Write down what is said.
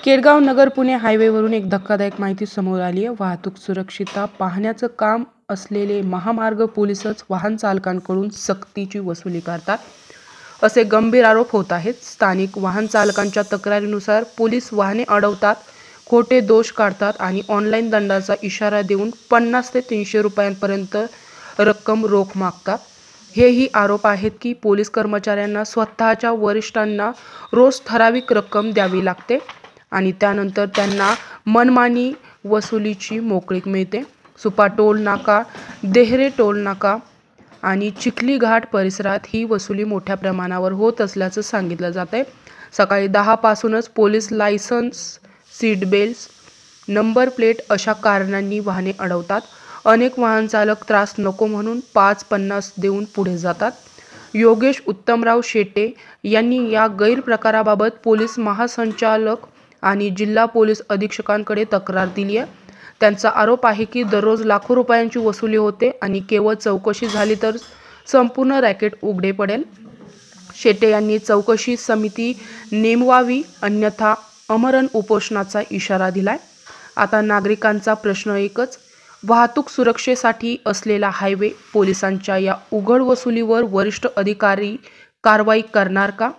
केडगाव नगर पुणे हायवेवरून एक धक्कादायक माहिती समोर आली आहे। वाहतूक सुरक्षितता पाहण्याचं काम असलेले महामार्ग पोलीसच वाहन चालकांकडून सक्तीची वसुली करतात, असे गंभीर आरोप होत आहेत। स्थानिक वाहन चालकांच्या तक्रारीनुसार पोलीस वाहने अडवतात, खोटे दोष काढतात आणि ऑनलाईन दंडाचा इशारा देऊन 50 ते 300 रुपयांपर्यंत रक्कम रोख मागतात। हेही आरोप आहेत की पोलीस कर्मचाऱ्यांना स्वतःच्या वरिष्ठांना रोज ठराविक रक्कम द्यावी लागते आणि त्यानंतर त्यांना मनमानी वसुलीची मोकळीक मिळते। सुपा टोल नाका, देहरे टोल नाका आणि चिखली घाट परिसरात ही वसुली मोठ्या प्रमाणावर होत असल्याचं सांगितलं जात आहे। सकाळी 10 पासूनच police licence, seat belt, number plate अशा कारणांनी वाहने अडवतात। अनेक वाहन चालक त्रास नको म्हणून 5-50 देऊन पुढे जातात। योगेश उत्तमराव शेटे यांनी या गैरप्रकाराबाबत पोलीस महासंचालक आणि जिल्हा पोलीस अधीक्षकांकडे तक्रार दिली आहे। त्यांचा आरोप आहे की दररोज लाखो रुपयांची वसुली होते आणि केवळ चौकशी झाली तर संपूर्ण रॅकेट उघडे पडेल। शेटे यांनी चौकशी समिती नेमवावी, अन्यथा आमरण उपोषणाचा इशारा दिलाय। आता नागरिकांचा प्रश्न एकच, वाहतूक सुरक्षेसाठी असलेला हायवे पोलिसांच्या या उघड वसुलीवर वरिष्ठ अधिकारी कारवाई करणार का?